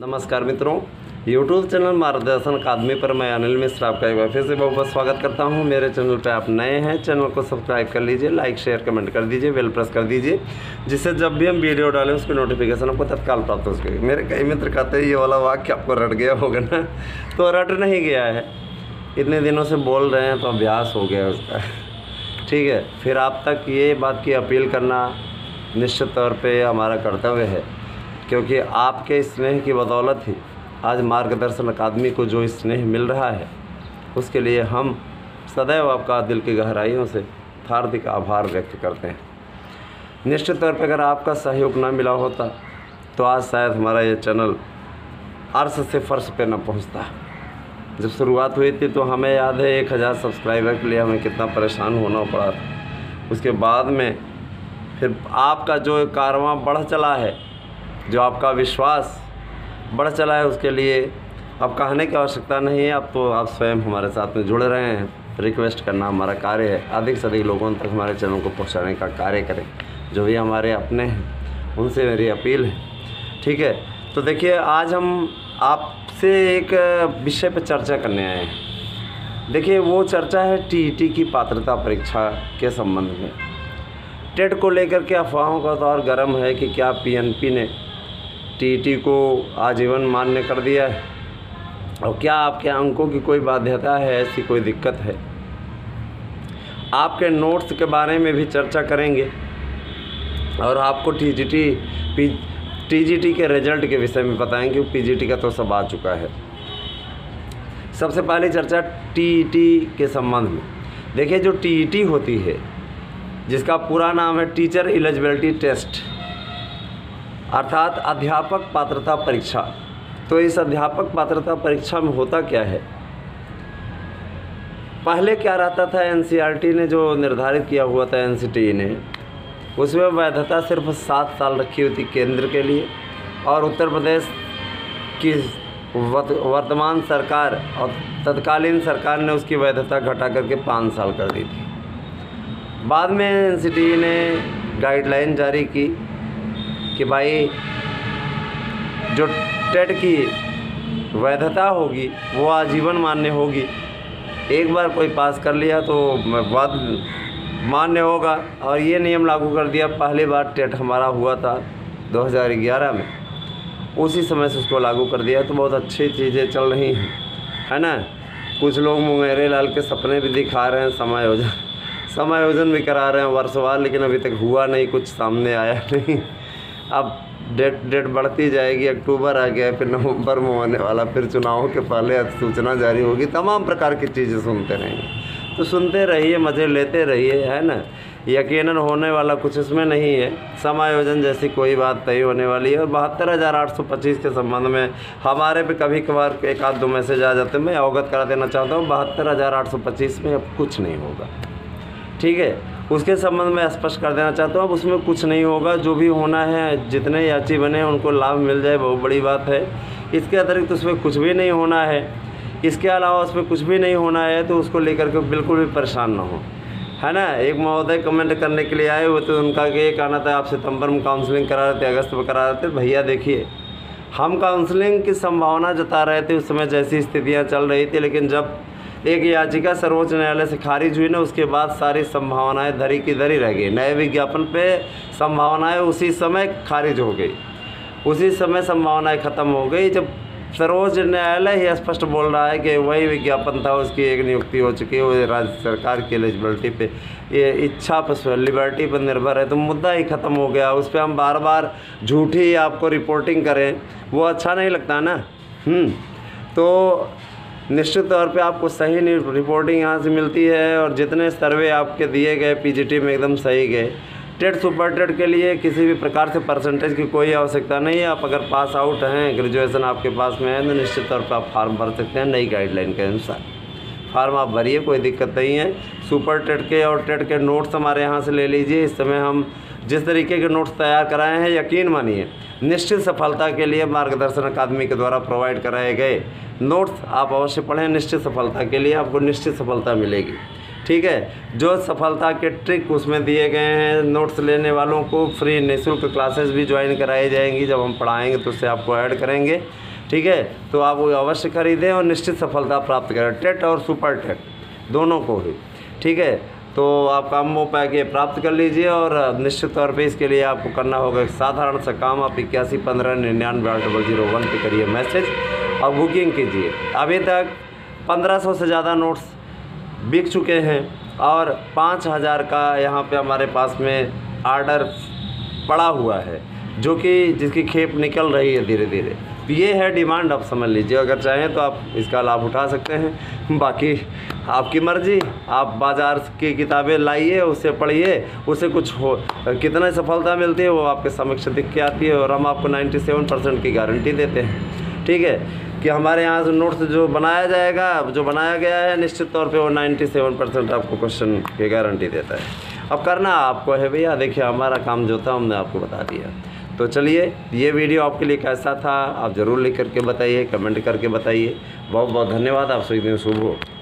नमस्कार मित्रों, YouTube channel मार्गदर्शन अकादमी पर मैं अनिल मिश्र आपका एक बार फिर से बहुत बहुत स्वागत करता हूं। मेरे चैनल पर आप नए हैं, चैनल को सब्सक्राइब कर लीजिए, लाइक शेयर कमेंट कर दीजिए, बेल प्रेस कर दीजिए, जिससे जब भी हम वीडियो डालें उसकी नोटिफिकेशन आपको तत्काल प्राप्त हो सके। मेरे कई मित्र कहते हैं ये वाला वाक्य आपको रट गया होगा ना, तो रट नहीं गया है, इतने दिनों से बोल रहे हैं तो अभ्यास हो गया उसका। ठीक है, फिर आप तक ये बात की अपील करना निश्चित तौर पर हमारा कर्तव्य है, क्योंकि आपके स्नेह की बदौलत ही आज मार्गदर्शन अकादमी को जो स्नेह मिल रहा है उसके लिए हम सदैव आपका दिल की गहराइयों से हार्दिक आभार व्यक्त करते हैं। निश्चित तौर पर अगर आपका सहयोग ना मिला होता तो आज शायद हमारा ये चैनल अर्श से फर्श पे न पहुंचता। जब शुरुआत हुई थी तो हमें याद है 1000 सब्सक्राइबर के लिए हमें कितना परेशान होना पड़ा था। उसके बाद में फिर आपका जो कारवां बढ़ चला है, जो आपका विश्वास बढ़ चला है, उसके लिए अब कहने की आवश्यकता नहीं है। अब तो आप स्वयं हमारे साथ में जुड़े रहे हैं। रिक्वेस्ट करना हमारा कार्य है, अधिक से अधिक लोगों तक हमारे चैनल को पहुंचाने का कार्य करें। जो भी हमारे अपने हैं उनसे मेरी अपील है। ठीक है, तो देखिए आज हम आपसे एक विषय पर चर्चा करने आए हैं। देखिए वो चर्चा है टीईटी की पात्रता परीक्षा के संबंध में। टेट को लेकर के अफवाहों का दौर गर्म है कि क्या पीएनपी ने टीईटी को आजीवन मान्य कर दिया है और क्या आपके अंकों की कोई बाध्यता है, ऐसी कोई दिक्कत है। आपके नोट्स के बारे में भी चर्चा करेंगे और आपको टीजीटी के रिजल्ट के विषय में बताएंगे, क्योंकि पीजीटी का तो सब आ चुका है। सबसे पहले चर्चा टीईटी के संबंध में। देखिए जो टीईटी होती है, जिसका पूरा नाम है टीचर एलिजिबिलिटी टेस्ट, अर्थात अध्यापक पात्रता परीक्षा। तो इस अध्यापक पात्रता परीक्षा में होता क्या है, पहले क्या रहता था, एनसीईआरटी ने जो निर्धारित किया हुआ था, एनसीटीई ने, उसमें वैधता सिर्फ 7 साल रखी हुई थी केंद्र के लिए, और उत्तर प्रदेश की वर्तमान सरकार और तत्कालीन सरकार ने उसकी वैधता घटा करके 5 साल कर दी थी। बाद में एनसीटीई ने गाइडलाइन जारी की कि भाई जो टेट की वैधता होगी वो आजीवन मान्य होगी। एक बार कोई पास कर लिया तो बाद मान्य होगा, और ये नियम लागू कर दिया। पहली बार टेट हमारा हुआ था 2011 में, उसी समय से उसको लागू कर दिया। तो बहुत अच्छी चीज़ें चल रही हैं, है ना। कुछ लोग मुंगेरे लाल के सपने भी दिखा रहे हैं, समायोजन भी करा रहे हैं वर्षवार, लेकिन अभी तक हुआ नहीं, कुछ सामने आया नहीं। अब डेट बढ़ती जाएगी, अक्टूबर आ गया, फिर नवंबर में होने वाला, फिर चुनाव के पहले अधिसूचना जारी होगी। तमाम प्रकार की चीज़ें सुनते रहेंगे, तो सुनते रहिए, मज़े लेते रहिए, है ना। यकीनन होने वाला कुछ इसमें नहीं है, समायोजन जैसी कोई बात तय होने वाली है। और 72,825 के संबंध में हमारे पे कभी कभार एक आध दो मैसेज आ जाते हैं, मैं अवगत करा देना चाहता हूँ 72,825 में अब कुछ नहीं होगा। ठीक है, उसके संबंध में स्पष्ट कर देना चाहता हूँ, अब उसमें कुछ नहीं होगा। जो भी होना है, जितने याची बने उनको लाभ मिल जाए, बहुत बड़ी बात है। इसके अतिरिक्त उसमें कुछ भी नहीं होना है, इसके अलावा उसमें कुछ भी नहीं होना है, तो उसको लेकर के बिल्कुल भी परेशान ना हो, है ना। एक महोदय कमेंट करने के लिए आए हुए, तो उनका ये कहना था आप सितंबर में काउंसलिंग करा रहे थे, अगस्त में करा रहे थे। भैया देखिए, हम काउंसलिंग की संभावना जता रहे थे उस समय जैसी स्थितियाँ चल रही थी, लेकिन जब एक याचिका सर्वोच्च न्यायालय से खारिज हुई ना, उसके बाद सारी संभावनाएं धरी की धरी रह गई। नए विज्ञापन पे संभावनाएं उसी समय खारिज हो गई, उसी समय संभावनाएं ख़त्म हो गई, जब सर्वोच्च न्यायालय ही स्पष्ट बोल रहा है कि वही विज्ञापन था, उसकी एक नियुक्ति हो चुकी है, वो राज्य सरकार की एलिजिबिलिटी पे, ये इच्छा पर, लिबर्टी पर निर्भर है, तो मुद्दा ही ख़त्म हो गया। उस पर हम बार बार झूठी आपको रिपोर्टिंग करें, वो अच्छा नहीं लगता ना। तो निश्चित तौर पे आपको सही रिपोर्टिंग यहाँ से मिलती है, और जितने सर्वे आपके दिए गए पीजीटी में एकदम सही गए। टेट सुपर टेट के लिए किसी भी प्रकार से परसेंटेज की कोई आवश्यकता नहीं है। आप अगर पास आउट हैं, ग्रेजुएशन आपके पास में है, तो निश्चित तौर पे आप फार्म भर सकते हैं नई गाइडलाइन के अनुसार। फार्म आप भरिए, कोई दिक्कत नहीं है। सुपर टेट के और टेट के नोट्स हमारे यहाँ से ले लीजिए। इस समय हम जिस तरीके के नोट्स तैयार कराए हैं, यकीन मानिए निश्चित सफलता के लिए मार्गदर्शन अकादमी के द्वारा प्रोवाइड कराए गए नोट्स आप अवश्य पढ़ें। निश्चित सफलता के लिए आपको निश्चित सफलता मिलेगी। ठीक है, जो सफलता के ट्रिक उसमें दिए गए हैं, नोट्स लेने वालों को फ्री निःशुल्क क्लासेस भी ज्वाइन कराई जाएंगी। जब हम पढ़ाएंगे तो उससे आपको ऐड करेंगे। ठीक है, तो आप वो अवश्य खरीदें और निश्चित सफलता प्राप्त करें, टेट और सुपर टेट दोनों को ही। ठीक है, तो आप कॉम्बो पैक ये प्राप्त कर लीजिए और निश्चित तौर पे इसके लिए आपको करना होगा एक साधारण सा काम। आप 8115998001 पे करिए मैसेज और बुकिंग कीजिए। अभी तक 1500 से ज़्यादा नोट्स बिक चुके हैं और 5000 का यहाँ पे हमारे पास में आर्डर पड़ा हुआ है, जो कि जिसकी खेप निकल रही है धीरे धीरे। ये है डिमांड, आप समझ लीजिए। अगर चाहें तो आप इसका लाभ उठा सकते हैं, बाकी आपकी मर्ज़ी। आप बाज़ार की किताबें लाइए, उससे पढ़िए, उससे कुछ हो कितना सफलता मिलती है वो आपके समक्ष दिख के आती है। और हम आपको 97% की गारंटी देते हैं, ठीक है, कि हमारे यहाँ से नोट्स जो बनाया जाएगा, जो बनाया गया है, निश्चित तौर पे वो 97% आपको क्वेश्चन की गारंटी देता है। अब करना आपको है भैया, देखिए हमारा काम जो था हमने आपको बता दिया। तो चलिए, ये वीडियो आपके लिए कैसा था आप ज़रूर लिख करके बताइए, कमेंट करके बताइए। बहुत बहुत धन्यवाद, आप सभी दिन शुभ हो।